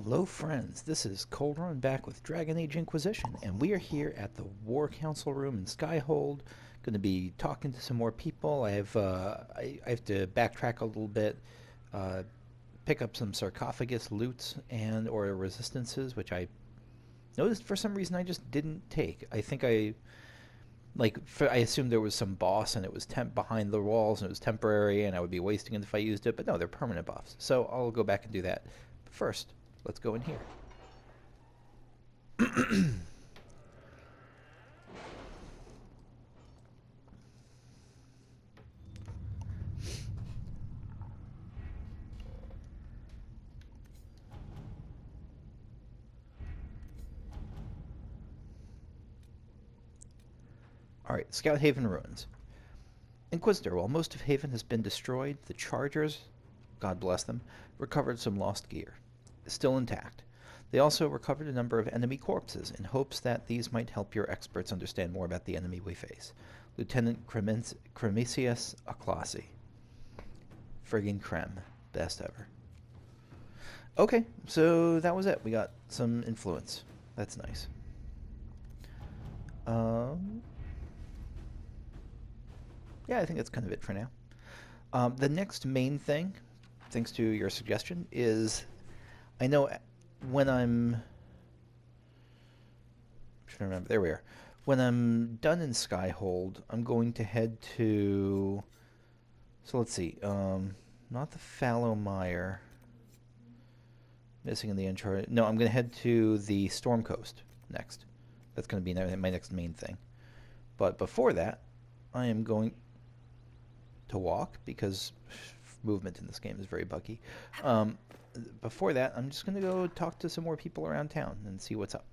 Hello friends, this is Coldrun back with Dragon Age Inquisition, and we are here at the War Council room in Skyhold. Going to be talking to some more people. I have to backtrack a little bit, pick up some sarcophagus loots and or resistances, which I noticed for some reason I just didn't take. I think I assumed there was some boss and it was behind the walls and it was temporary and I would be wasting it if I used it, but no, they're permanent buffs. So I'll go back and do that. But first, let's go in here. Alright, Scout Haven Ruins. Inquisitor, while most of Haven has been destroyed, the Chargers, God bless them, recovered some lost gear. Still intact. They also recovered a number of enemy corpses in hopes that these might help your experts understand more about the enemy we face. Lieutenant Cremisius Aclasi. Friggin' Creme. Best ever. Okay, so that was it. We got some influence. That's nice. Yeah, I think that's kind of it for now. The next main thing, thanks to your suggestion, is I know when I'm trying to remember. There we are. When I'm done in Skyhold, I'm going to head to. So let's see. Not the Fallow Mire. Missing in the Uncharted. No, I'm going to head to the Storm Coast next. That's going to be my next main thing. But before that, I am going to walk because movement in this game is very buggy. Before that, I'm just going to go talk to some more people around town and see what's up.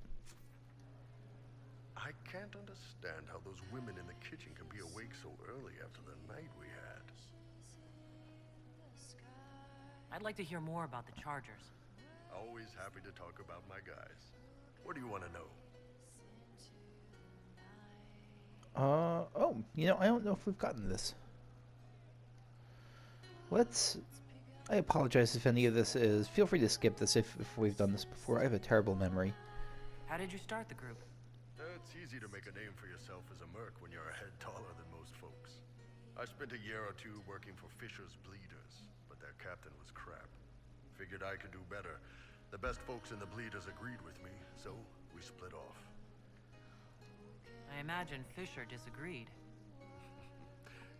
I can't understand how those women in the kitchen can be awake so early after the night we had. I'd like to hear more about the Chargers. Always happy to talk about my guys. What do you want to know? Oh, I don't know if we've gotten this. I apologize if any of this is, feel free to skip this if we've done this before. I have a terrible memory. How did you start the group? It's easy to make a name for yourself as a merc when you're a head taller than most folks. I spent a year or two working for Fisher's Bleeders, but their captain was crap. Figured I could do better. The best folks in the Bleeders agreed with me, so we split off. I imagine Fisher disagreed.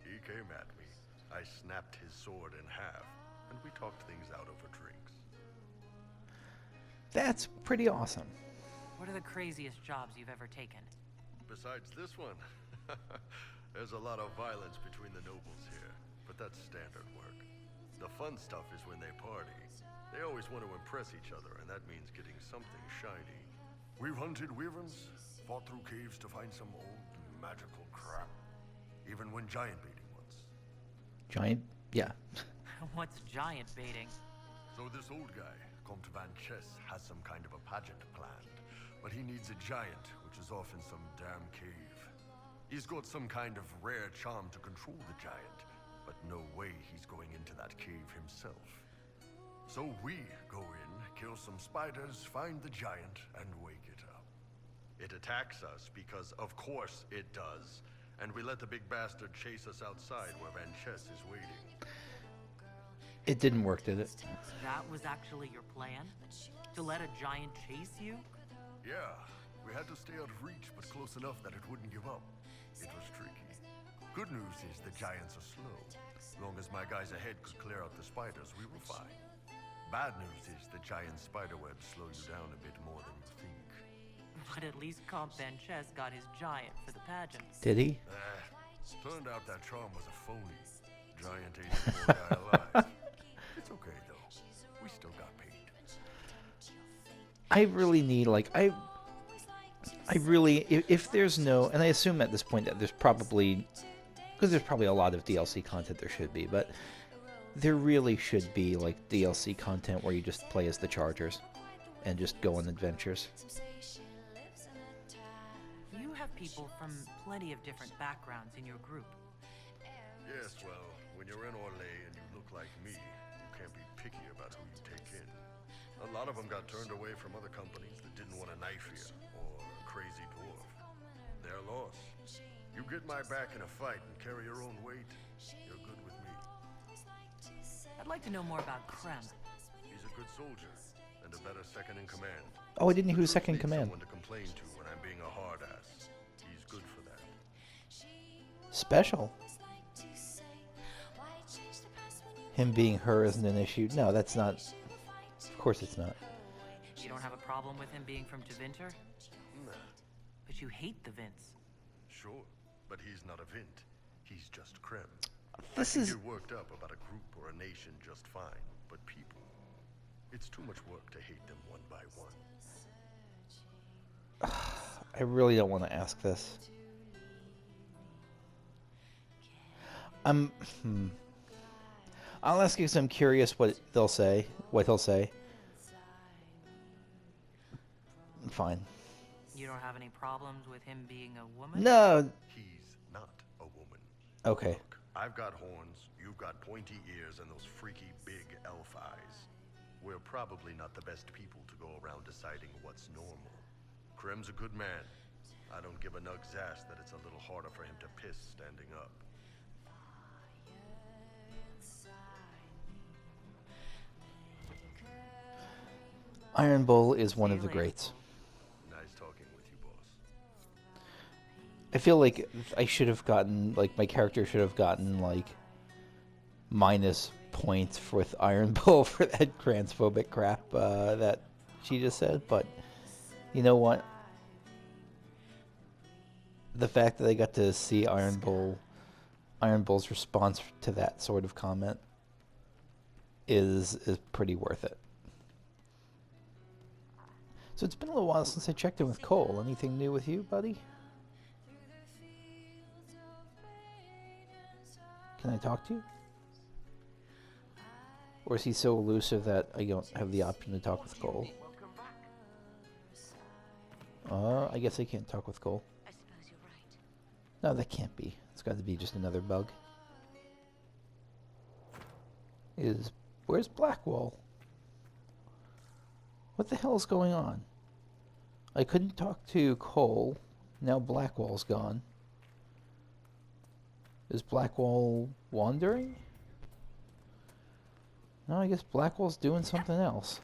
He came at me. I snapped his sword in half, and we talked things out over drinks. That's pretty awesome. What are the craziest jobs you've ever taken? Besides this one, there's a lot of violence between the nobles here, but that's standard work. The fun stuff is when they party. They always want to impress each other, and that means getting something shiny. We've hunted wyverns, fought through caves to find some old magical crap. Even when giant baiting once. Giant? Yeah. What's giant baiting? So this old guy, Comte Van Chess, has some kind of a pageant planned. But he needs a giant, which is off in some damn cave. He's got some kind of rare charm to control the giant, but no way he's going into that cave himself. So we go in, kill some spiders, find the giant, and wake it up. It attacks us because, of course, it does. And we let the big bastard chase us outside where Van Chess is waiting. It didn't work, did it? That was actually your plan? To let a giant chase you? Yeah, we had to stay out of reach, but close enough that it wouldn't give up. It was tricky. Good news is the giants are slow. As long as my guys ahead could clear out the spiders, we were fine. Bad news is the giant spiderwebs slow you down a bit more than you think. But at least Comte Van Chess got his giant for the pageant. Did he? Turned out that charm was a phony. Giant ain't the poor guy alive. It's okay though. We still got paid. I really need, if there's no, and I assume at this point that there's probably, because there's probably a lot of DLC content there should be, but there really should be, DLC content where you just play as the Chargers and just go on adventures. You have people from plenty of different backgrounds in your group. Yes, well, when you're in Orlais and you look like me, you can't be picky about who you take in. A lot of them got turned away from other companies that didn't want a knife here, or a crazy dwarf. Their loss. You get my back in a fight and carry your own weight, you're good with me. I'd like to know more about Krem. He's a good soldier, and a better second in command. Oh, I didn't know who was The troops second in need command. someone to complain to when I'm being a hard ass. He's good for that. Special. Him being her isn't an issue. No, that's not. Of course it's not. You don't have a problem with him being from Tevinter? Nah, But you hate the Vints. sure, but he's not a Vint. He's just Krem. This I is... can get worked up about a group or a nation just fine, but people, it's too much work to hate them one by one. I really don't want to ask this. I'll ask you because I'm curious what they'll say. What he'll say. Fine. You don't have any problems with him being a woman? No. He's not a woman. Okay. Look, I've got horns, you've got pointy ears, and those freaky big elf eyes. We're probably not the best people to go around deciding what's normal. Krem's a good man. I don't give a nug's ass that it's a little harder for him to piss standing up. Iron Bull is one of the greats. Nice talking with you, boss. I feel like I should have gotten, like, my character should have gotten, like, minus points with Iron Bull for that transphobic crap that she just said, but you know what? The fact that I got to see Iron Bull's response to that sort of comment is pretty worth it. So it's been a little while since I checked in with Cole. Anything new with you, buddy? Can I talk to you? Or is he so elusive that I don't have the option to talk with Cole? I guess I can't talk with Cole. I suppose you're right. No, that can't be. It's got to be just another bug. Where's Blackwall? What the hell is going on? I couldn't talk to Cole. Now Blackwall's gone. Is Blackwall wandering? No, I guess Blackwall's doing something else.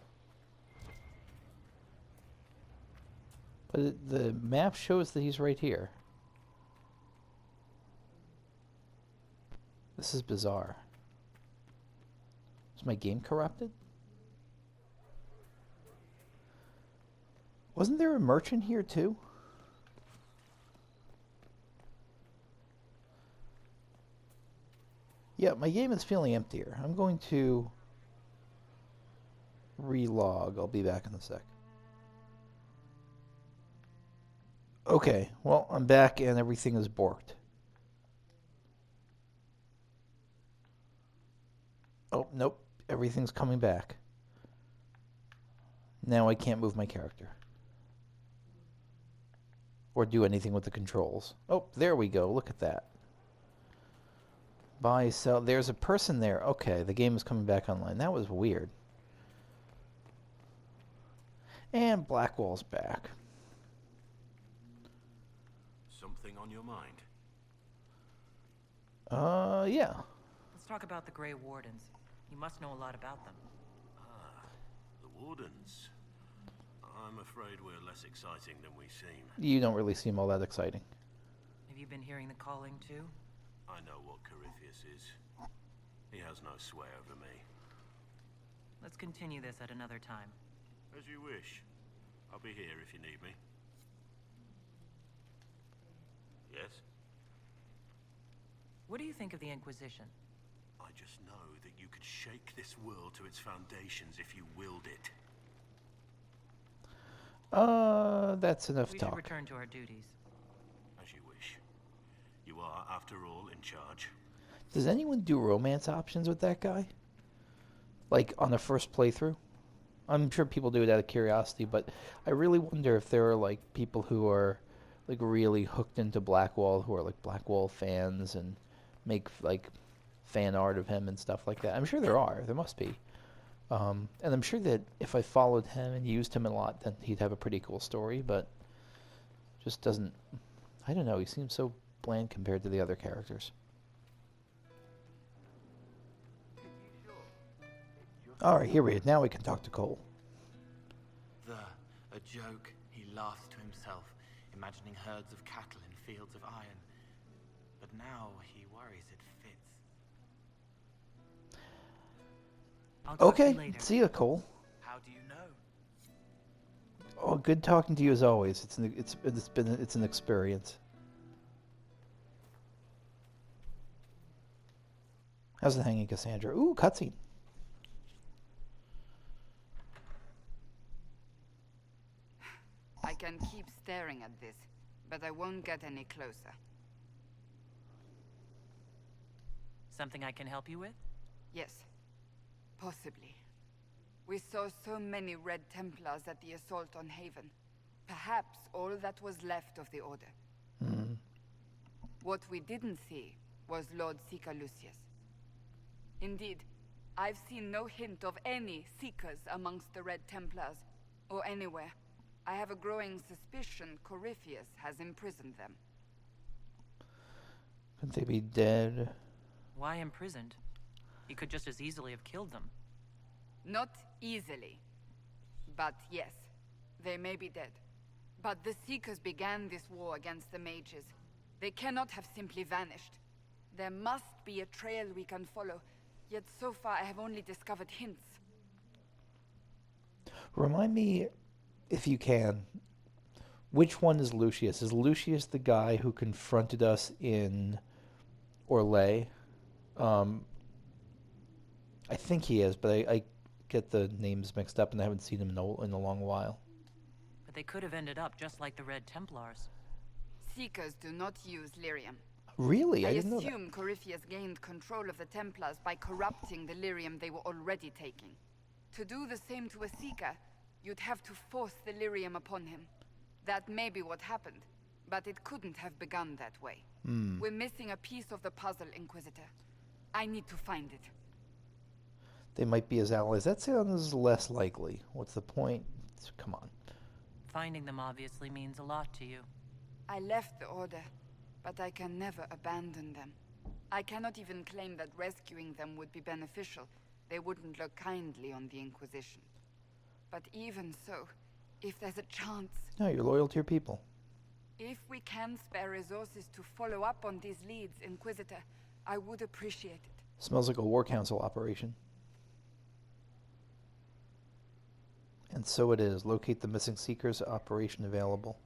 But the map shows that he's right here. This is bizarre. Is my game corrupted? Wasn't there a merchant here too? Yeah, my game is feeling emptier. I'm going to relog. I'll be back in a sec. Okay, well, I'm back and everything is borked. Oh, nope. Everything's coming back. Now I can't move my character. Or do anything with the controls. Oh, there we go. Look at that. Buy, sell. There's a person there. Okay, the game is coming back online. That was weird. And Blackwall's back. Something on your mind? Yeah. Let's talk about the Grey Wardens. You must know a lot about them. Ah, the Wardens. I'm afraid we're less exciting than we seem. You don't really seem all that exciting. Have you been hearing the calling too? I know what Corypheus is. He has no sway over me. Let's continue this at another time. As you wish. I'll be here if you need me. Yes? What do you think of the Inquisition? I just know that you could shake this world to its foundations if you willed it. That's enough We should talk. return to our duties. As you wish. You are, after all, in charge. Does anyone do romance options with that guy? Like, on the first playthrough? I'm sure people do it out of curiosity, but I really wonder if there are, like, people who are, like, really hooked into Blackwall, who are, like, Blackwall fans and make, like, fan art of him and stuff like that. I'm sure there are. There must be. And I'm sure that if I followed him and used him a lot, then he'd have a pretty cool story, but just doesn't... I don't know, he seems so bland compared to the other characters. Alright, here we are. Now we can talk to Cole. A joke, he laughs to himself, imagining herds of cattle in fields of iron. But now he worries it fits. I'll talk to you Okay, later. see ya, Cole. How do you know? Oh, good talking to you as always. It's an experience. How's it hanging, Cassandra? Ooh, cutscene. I can keep staring at this, but I won't get any closer. Something I can help you with? Yes, possibly. We saw so many Red Templars at the assault on Haven. Perhaps all that was left of the Order. Hmm. What we didn't see was Lord Seeker Lucius. Indeed, I've seen no hint of any Seekers amongst the Red Templars, or anywhere. I have a growing suspicion Corypheus has imprisoned them. Couldn't they be dead? Why imprisoned? He could just as easily have killed them. Not easily. But yes, they may be dead. But the Seekers began this war against the mages. They cannot have simply vanished. There must be a trail we can follow, yet so far I have only discovered hints. Remind me, if you can, which one is Lucius? Is Lucius the guy who confronted us in Orlais? I think he is, but I get the names mixed up and I haven't seen him in a long while. But they could have ended up just like the Red Templars. Seekers do not use lyrium. Really? I didn't know that. assume Corypheus gained control of the Templars by corrupting the lyrium they were already taking. To do the same to a Seeker, you'd have to force the lyrium upon him. That may be what happened, but it couldn't have begun that way. We're missing a piece of the puzzle, Inquisitor. I need to find it. They might be his allies. That sounds less likely. What's the point? Come on. Finding them obviously means a lot to you. I left the Order, but I can never abandon them. I cannot even claim that rescuing them would be beneficial. They wouldn't look kindly on the Inquisition. But even so, if there's a chance... No, you're loyal to your people. If we can spare resources to follow up on these leads, Inquisitor, I would appreciate it. Smells like a War Council operation. And so it is. Locate the missing Seekers. Operation available.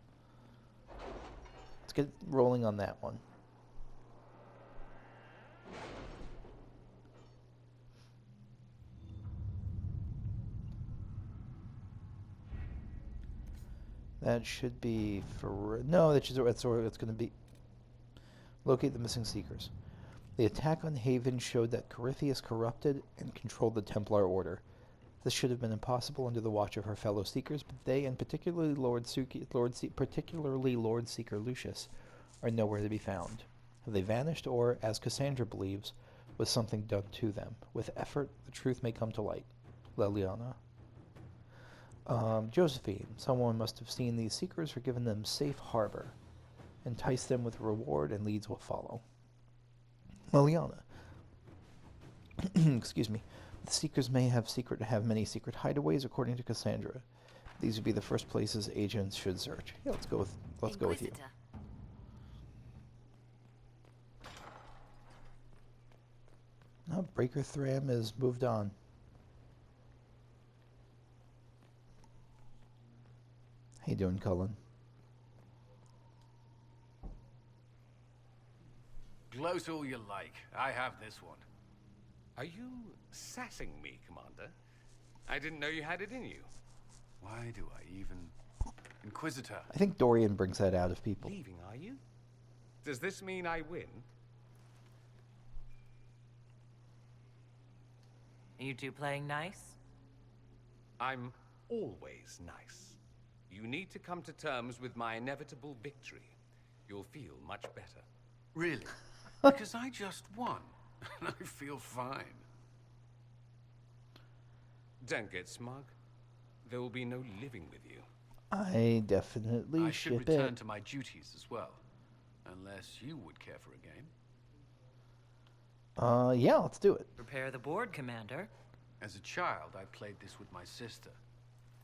Let's get rolling on that one. That should be for... No, that's going to be... Locate the missing Seekers. The attack on Haven showed that Corypheus corrupted and controlled the Templar Order. This should have been impossible under the watch of her fellow Seekers, but they, and particularly Lord Seeker Lucius, are nowhere to be found. Have they vanished, or, as Cassandra believes, was something done to them? With effort, the truth may come to light. Leliana. Josephine. Someone must have seen these Seekers or given them safe harbor. Entice them with reward, and leads will follow. Leliana. Excuse me. The Seekers may have many secret hideaways, according to Cassandra. These would be the first places agents should search. Yeah, let's go with you. No, Breaker Thram has moved on. How you doing, Cullen? Gloat all you like. I have this one. Are you sassing me, Commander? I didn't know you had it in you. Why do I even... Inquisitor. I think Dorian brings that out of people. Leaving, are you? Does this mean I win? Are you two playing nice? I'm always nice. You need to come to terms with my inevitable victory. You'll feel much better. Really? Because I just won, and I feel fine. Don't get smug. There will be no living with you. I definitely I should ship return it. to my duties as well. Unless you would care for a game. Yeah, let's do it. Prepare the board, Commander. As a child, I played this with my sister.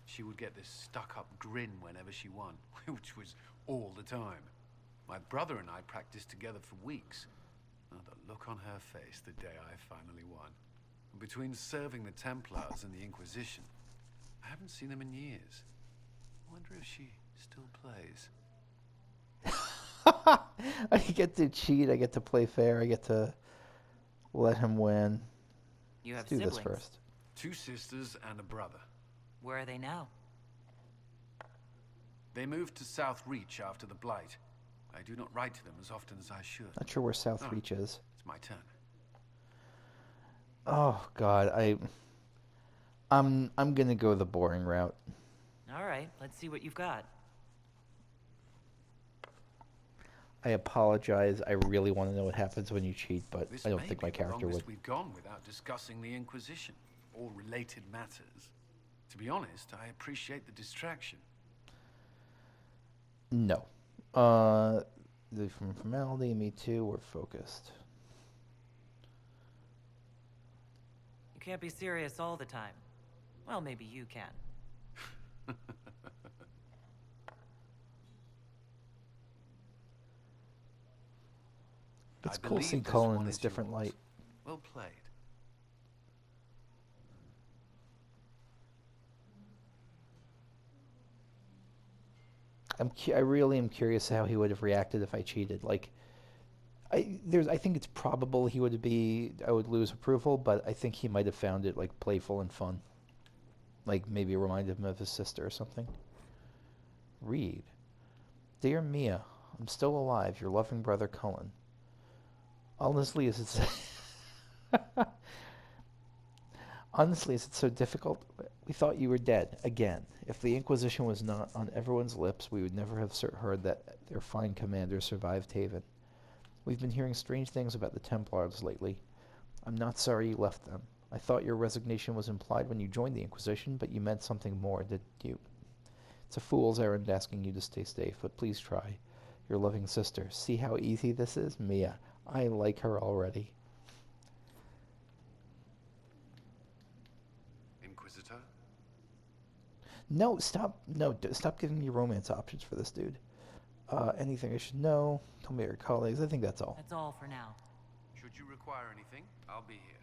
She would get this stuck-up grin whenever she won, which was all the time. My brother and I practiced together for weeks. Oh, the look on her face the day I finally won. Between serving the Templars and the Inquisition, I haven't seen them in years. I wonder if she still plays. I get to cheat, I get to play fair, I get to let him win. You have Let's do siblings. this first. 2 sisters and a brother. Where are they now? They moved to South Reach after the Blight. I do not write to them as often as I should. Not sure where South Reach is. It's my turn. Oh God, I'm gonna go the boring route. All right, let's see what you've got. I apologize. I really want to know what happens when you cheat, but This I don't may think be my the character longest would. we've gone without discussing the Inquisition or related matters. To be honest, I appreciate the distraction. No. From formality, me too. We're focused. You can't be serious all the time. Well, maybe you can. It's I cool believe seeing this Cullen in one this is different yours. light. Well played. I really am curious how he would have reacted if I cheated. Like, I think it's probable he would I would lose approval, but I think he might have found it like playful and fun. Like maybe it reminded him of his sister or something. Read. Dear Mia, I'm still alive, your loving brother Cullen. Honestly, is it Honestly, is it so difficult? We thought you were dead, again. If the Inquisition was not on everyone's lips, we would never have heard that their fine commander survived Haven. We've been hearing strange things about the Templars lately. I'm not sorry you left them. I thought your resignation was implied when you joined the Inquisition, but you meant something more, didn't you? It's a fool's errand asking you to stay safe, but please try. Your loving sister. See how easy this is? Mia. I like her already. Inquisitor? No, stop. No, stop giving me romance options for this dude. Anything I should know? Tell me your colleagues. I think that's all. That's all for now. Should you require anything, I'll be here.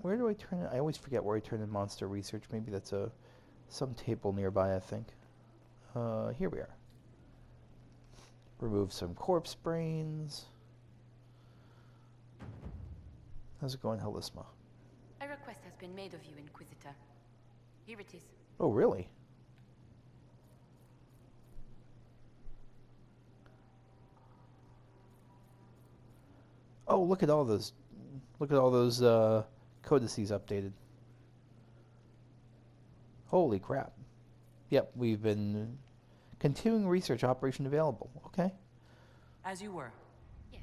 Where do I turn it? I always forget where I turn in monster research. Maybe that's some table nearby, I think. Here we are. Remove some corpse brains. How's it going, Helisma? A request has been made of you, Inquisitor. Here it is. Oh, really? Oh, look at all those. Look at all those codices updated. Holy crap. Yep, we've been continuing research operation available. Okay. As you were. Yes.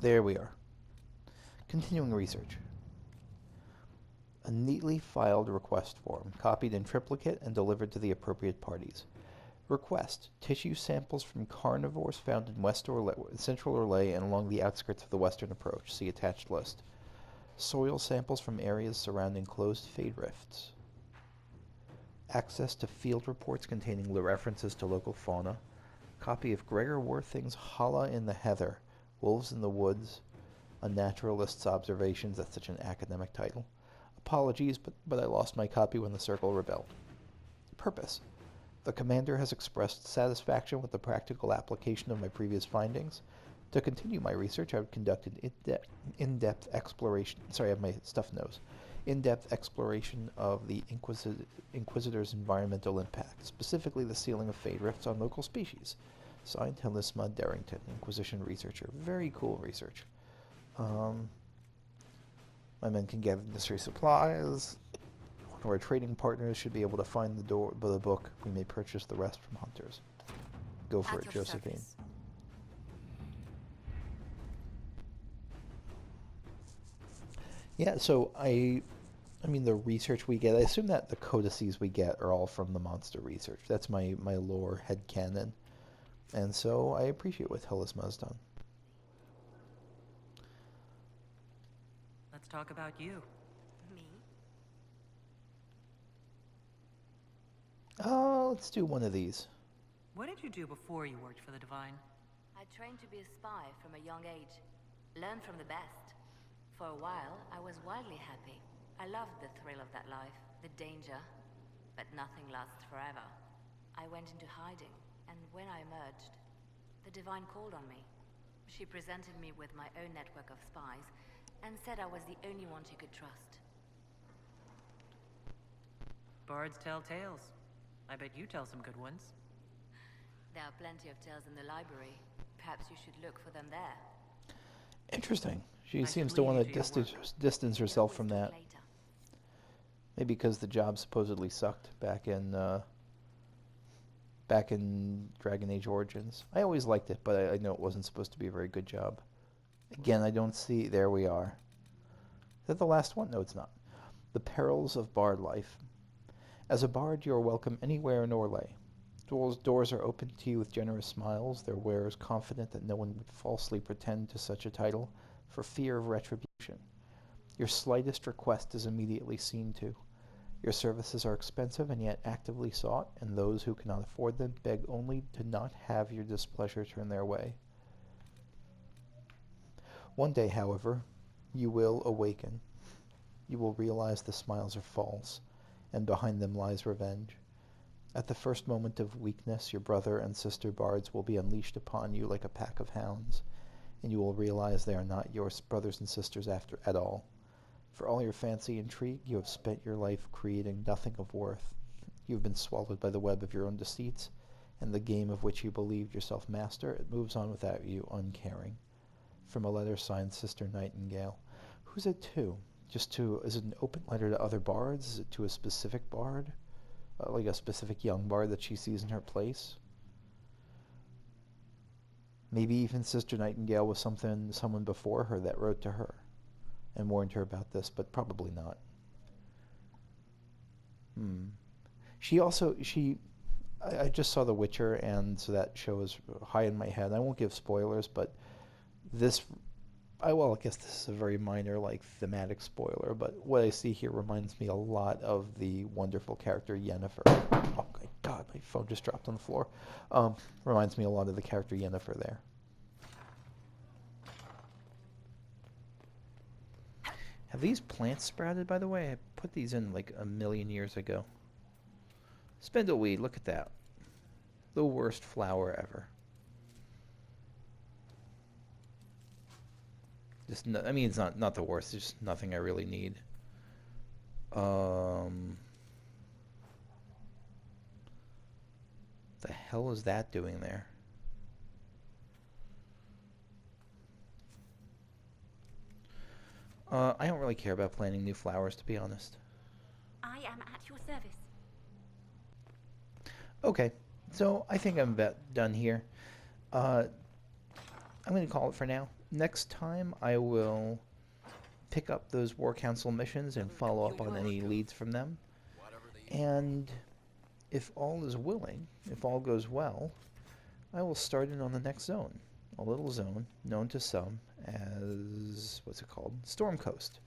There we are. Continuing research. A neatly filed request form, copied in triplicate and delivered to the appropriate parties. Request: tissue samples from carnivores found in Central Orlais and along the outskirts of the western approach. See attached list. Soil samples from areas surrounding closed fade rifts. Access to field reports containing references to local fauna. Copy of Gregor Worthing's Hala in the Heather, Wolves in the Woods, a Naturalist's Observations. That's such an academic title. Apologies, but I lost my copy when the Circle rebelled. Purpose: the Commander has expressed satisfaction with the practical application of my previous findings. To continue my research, I would conduct an in-depth exploration. Sorry, I have my stuffed nose. In-depth exploration of the Inquisitor's environmental impact, specifically the sealing of fade rifts on local species. Signed, Helisma Darrington, Inquisition researcher. Very cool research. My men can gather necessary supplies. One of our trading partners should be able to find the book. We may purchase the rest from hunters. Go for At it, your Josephine. service. Yeah, so I mean, the research we get, I assume that the codices we get are all from the monster research. That's my lore headcanon. And so I appreciate what Helisma's done. Let's talk about you. Me? Let's do one of these. What did you do before you worked for the Divine? I trained to be a spy from a young age. Learned from the best. For a while, I was wildly happy. I loved the thrill of that life, the danger. But nothing lasts forever. I went into hiding, and when I emerged, the Divine called on me. She presented me with my own network of spies, and said I was the only one she could trust. Bards tell tales. I bet you tell some good ones. There are plenty of tales in the library. Perhaps you should look for them there. Interesting. She I seems should to leave want you to to your distance We'll herself always from talk that. later. Maybe because the job supposedly sucked back in Dragon Age Origins. I always liked it, but I know it wasn't supposed to be a very good job. Again, I don't see... There we are. Is that the last one? No, it's not. The Perils of Bard Life. As a bard, you are welcome anywhere in Orlais. Doors are open to you with generous smiles, their wearers confident that no one would falsely pretend to such a title for fear of retribution. Your slightest request is immediately seen to. Your services are expensive and yet actively sought, and those who cannot afford them beg only to not have your displeasure turn their way. One day, however, you will awaken. You will realize the smiles are false, and behind them lies revenge. At the first moment of weakness, your brother and sister bards will be unleashed upon you like a pack of hounds, and you will realize they are not your brothers and sisters at all. For all your fancy intrigue, you have spent your life creating nothing of worth. You have been swallowed by the web of your own deceits, and the game of which you believed yourself master, it moves on without you, uncaring. From a letter signed Sister Nightingale. Who's it to? Is it an open letter to other bards? Is it to a specific bard? Like a specific young bard that she sees in her place? Maybe even Sister Nightingale was someone before her that wrote to her and warned her about this, but probably not. I just saw The Witcher, and so that show is high in my head. I won't give spoilers, but I guess this is a very minor, thematic spoiler, but what I see here reminds me a lot of the wonderful character Yennefer. Oh my god, my phone just dropped on the floor. Reminds me a lot of the character Yennefer there. Have these plants sprouted, by the way? I put these in like a million years ago. Spindleweed, look at that. The worst flower ever. I mean, it's not the worst. It's just nothing I really need. The hell is that doing there? I don't really care about planting new flowers, to be honest. I am at your service. Okay, so I think I'm about done here. I'm going to call it for now. Next time, I will pick up those War Council missions and follow up on any leads from them. And if all is willing, if all goes well, I will start in on the next zone. A little zone known to some as, what's it called? Storm Coast.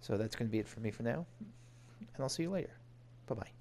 So that's going to be it for me for now, and I'll see you later. Bye-bye.